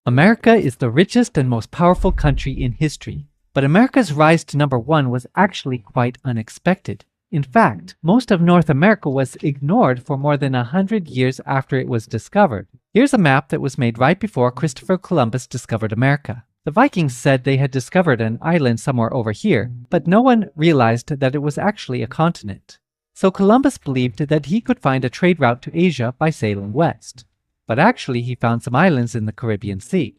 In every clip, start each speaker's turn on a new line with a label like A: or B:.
A: America is the richest and most powerful country in history, but America's rise to number one was actually quite unexpected. In fact, most of North America was ignored for more than 100 years after it was discovered. Here's a map that was made right before Christopher Columbus discovered America. The Vikings said they had discovered an island somewhere over here, but no one realized that it was actually a continent. So Columbus believed that he could find a trade route to Asia by sailing west. But actually he found some islands in the Caribbean Sea.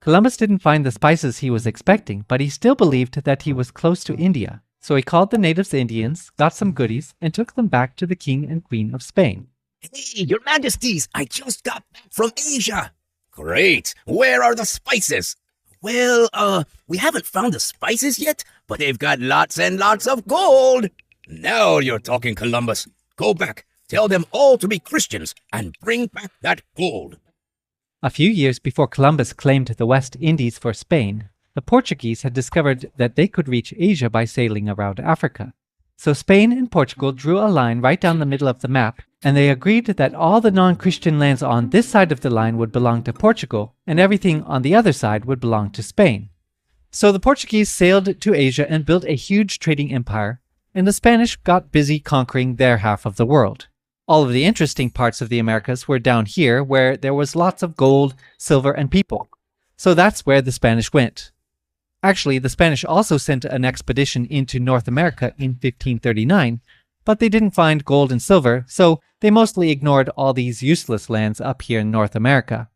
A: Columbus didn't find the spices he was expecting, but he still believed that he was close to India. So he called the natives Indians, got some goodies, and took them back to the King and Queen of Spain.
B: Hey, your majesties, I just got back from Asia. Great, where are the spices? Well, we haven't found the spices yet, but they've got lots and lots of gold. Now you're talking, Columbus. Go back, tell them all to be Christians, and bring back that gold.
A: A few years before Columbus claimed the West Indies for Spain, the Portuguese had discovered that they could reach Asia by sailing around Africa. So Spain and Portugal drew a line right down the middle of the map, and they agreed that all the non-Christian lands on this side of the line would belong to Portugal, and everything on the other side would belong to Spain. So the Portuguese sailed to Asia and built a huge trading empire, and the Spanish got busy conquering their half of the world. All of the interesting parts of the Americas were down here, where there was lots of gold, silver, and people. So that's where the Spanish went. Actually, the Spanish also sent an expedition into North America in 1539, but they didn't find gold and silver, so they mostly ignored all these useless lands up here in North America.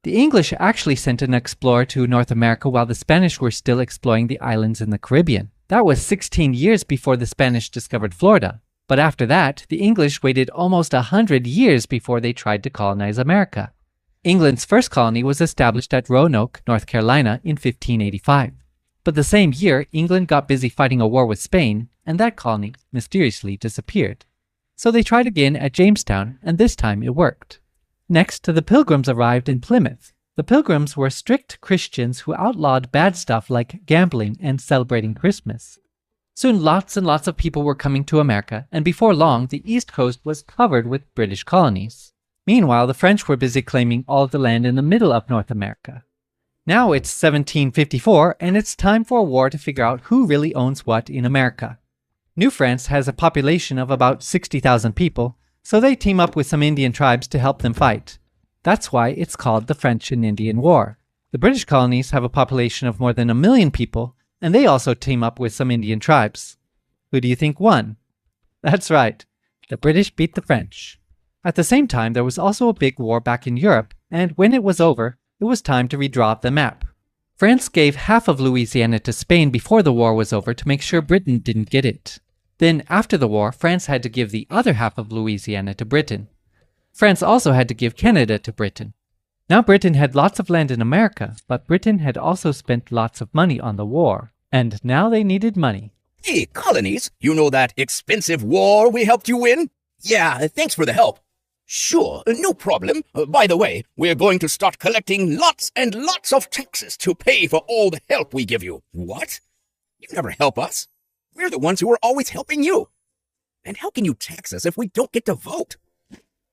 A: The English actually sent an explorer to North America while the Spanish were still exploring the islands in the Caribbean. That was 16 years before the Spanish discovered Florida. But after that, the English waited almost 100 years before they tried to colonize America. England's first colony was established at Roanoke, North Carolina in 1585. But the same year, England got busy fighting a war with Spain, and that colony mysteriously disappeared. So they tried again at Jamestown, and this time it worked. Next, the Pilgrims arrived in Plymouth. The Pilgrims were strict Christians who outlawed bad stuff like gambling and celebrating Christmas. Soon lots and lots of people were coming to America, and before long, the East Coast was covered with British colonies. Meanwhile, the French were busy claiming all of the land in the middle of North America. Now it's 1754, and it's time for a war to figure out who really owns what in America. New France has a population of about 60,000 people, so they team up with some Indian tribes to help them fight. That's why it's called the French and Indian War. The British colonies have a population of more than 1 million people, and they also team up with some Indian tribes. Who do you think won? That's right, the British beat the French. At the same time, there was also a big war back in Europe, and when it was over, it was time to redraw the map. France gave half of Louisiana to Spain before the war was over to make sure Britain didn't get it. Then, after the war, France had to give the other half of Louisiana to Britain. France also had to give Canada to Britain. Now Britain had lots of land in America, but Britain had also spent lots of money on the war, and now they needed money.
B: Hey, colonies, you know that expensive war we helped you win? Yeah, thanks for the help. Sure, no problem. By the way, we're going to start collecting lots and lots of taxes to pay for all the help we give you. What? You never help us. We're the ones who are always helping you. And how can you tax us if we don't get to vote?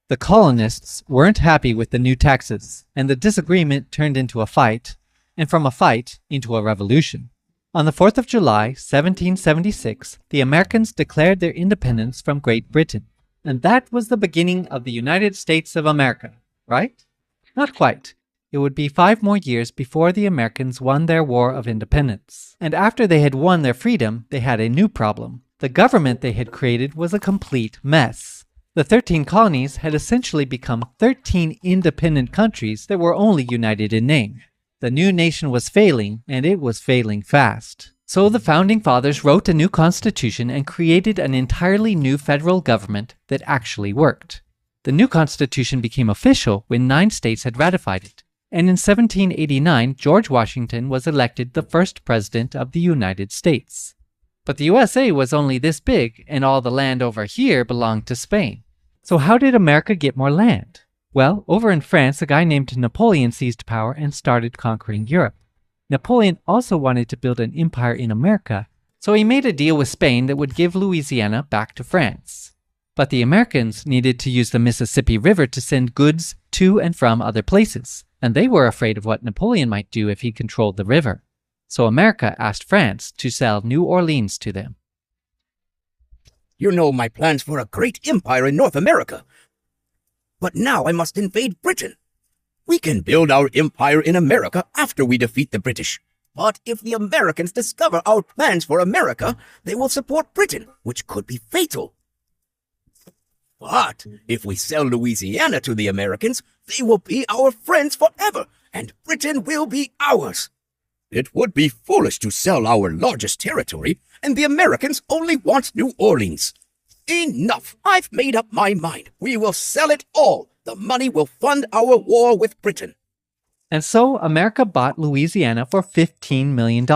A: The colonists weren't happy with the new taxes, and the disagreement turned into a fight, and from a fight into a revolution. On the 4th of July, 1776, the Americans declared their independence from Great Britain. And that was the beginning of the United States of America, right? Not quite. It would be 5 more years before the Americans won their War of Independence. And after they had won their freedom, they had a new problem. The government they had created was a complete mess. The 13 colonies had essentially become 13 independent countries that were only united in name. The new nation was failing, and it was failing fast. So the Founding Fathers wrote a new constitution and created an entirely new federal government that actually worked. The new constitution became official when 9 states had ratified it, and in 1789, George Washington was elected the first president of the United States. But the USA was only this big, and all the land over here belonged to Spain. So how did America get more land? Well, over in France, a guy named Napoleon seized power and started conquering Europe. Napoleon also wanted to build an empire in America, so he made a deal with Spain that would give Louisiana back to France. But the Americans needed to use the Mississippi River to send goods to and from other places, and they were afraid of what Napoleon might do if he controlled the river. So America asked France to sell New Orleans to them.
B: You know my plans for a great empire in North America. But now I must invade Britain. We can build our empire in America after we defeat the British. But if the Americans discover our plans for America, they will support Britain, which could be fatal. But if we sell Louisiana to the Americans, they will be our friends forever, and Britain will be ours. It would be foolish to sell our largest territory, and the Americans only want New Orleans. Enough! I've made up my mind. We will sell it all. The money will fund our war with Britain.
A: And so America bought Louisiana for $15 million.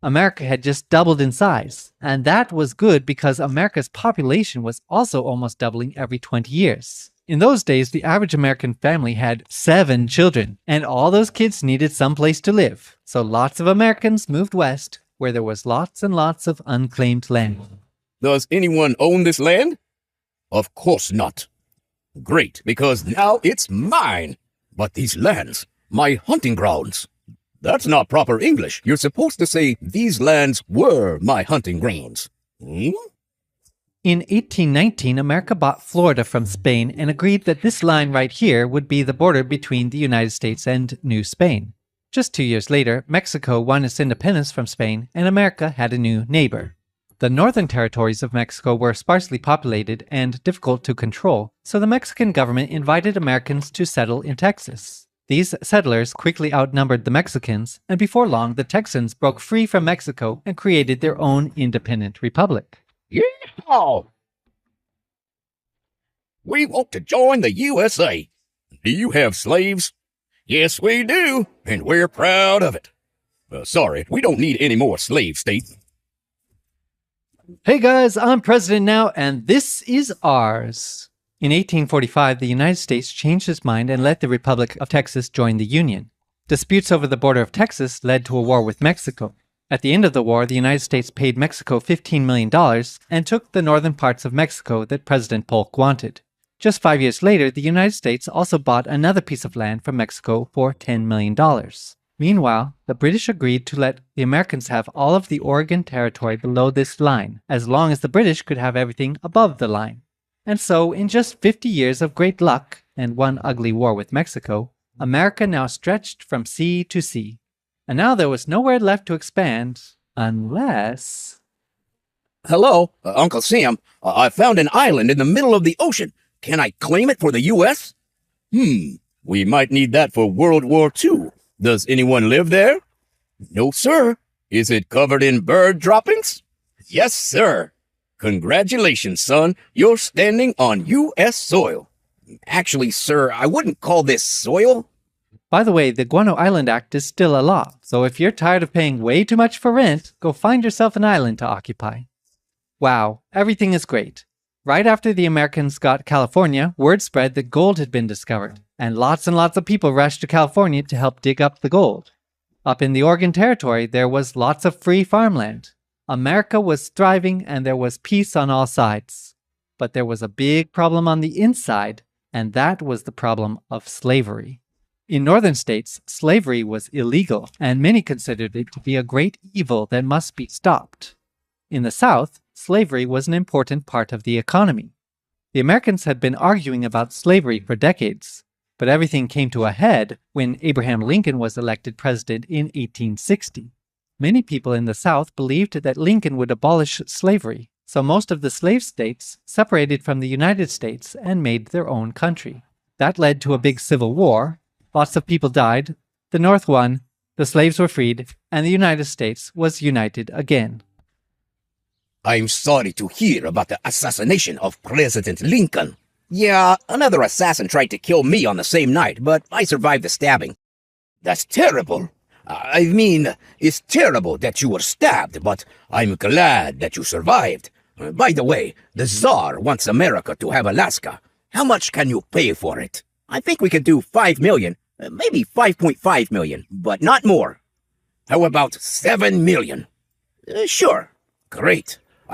A: America had just doubled in size, and that was good because America's population was also almost doubling every 20 years. In those days, the average American family had 7 children, and all those kids needed some place to live. So lots of Americans moved west, where there was lots and lots of unclaimed land.
B: Does anyone own this land? Of course not. Great, because now it's mine. But these lands, my hunting grounds. That's not proper English. You're supposed to say, these lands were my hunting grounds. Hmm?
A: In 1819, America bought Florida from Spain and agreed that this line right here would be the border between the United States and New Spain. Just 2 years later, Mexico won its independence from Spain, and America had a new neighbor. The northern territories of Mexico were sparsely populated and difficult to control, so the Mexican government invited Americans to settle in Texas. These settlers quickly outnumbered the Mexicans, and before long the Texans broke free from Mexico and created their own independent republic.
B: Yeehaw! We want to join the USA. Do you have slaves? Yes, we do, and we're proud of it. Sorry, we don't need any more slave states.
A: Hey guys, I'm president now, and this is ours. In 1845, the United States changed its mind and let the Republic of Texas join the Union. Disputes over the border of Texas led to a war with Mexico. At the end of the war, the United States paid Mexico $15 million and took the northern parts of Mexico that President Polk wanted. Just 5 years later, the United States also bought another piece of land from Mexico for $10 million. Meanwhile, the British agreed to let the Americans have all of the Oregon Territory below this line, as long as the British could have everything above the line. And so, in just 50 years of great luck and one ugly war with Mexico, America now stretched from sea to sea. And now there was nowhere left to expand, unless...
B: Hello, Uncle Sam. I found an island in the middle of the ocean. Can I claim it for the U.S.? We might need that for World War II. Does anyone live there? No, sir. Is it covered in bird droppings? Yes, sir. Congratulations, son. You're standing on U.S. soil. Actually, sir, I wouldn't call this soil.
A: By the way, the Guano Island Act is still a law, so if you're tired of paying way too much for rent, go find yourself an island to occupy. Wow, everything is great. Right after the Americans got California, word spread that gold had been discovered, and lots of people rushed to California to help dig up the gold. Up in the Oregon Territory, there was lots of free farmland. America was thriving and there was peace on all sides. But there was a big problem on the inside, and that was the problem of slavery. In northern states, slavery was illegal, and many considered it to be a great evil that must be stopped. In the South, slavery was an important part of the economy. The Americans had been arguing about slavery for decades, but everything came to a head when Abraham Lincoln was elected president in 1860. Many people in the South believed that Lincoln would abolish slavery, so most of the slave states separated from the United States and made their own country. That led to a big civil war. Lots of people died, the North won, the slaves were freed, and the United States was united again.
B: I'm sorry to hear about the assassination of President Lincoln. Yeah, another assassin tried to kill me on the same night, but I survived the stabbing. That's terrible. I mean, it's terrible that you were stabbed, but I'm glad that you survived. By the way, the Tsar wants America to have Alaska. How much can you pay for it? I think we could do 5 million, maybe 5.5 million, but not more. How about 7 million? Sure. Great.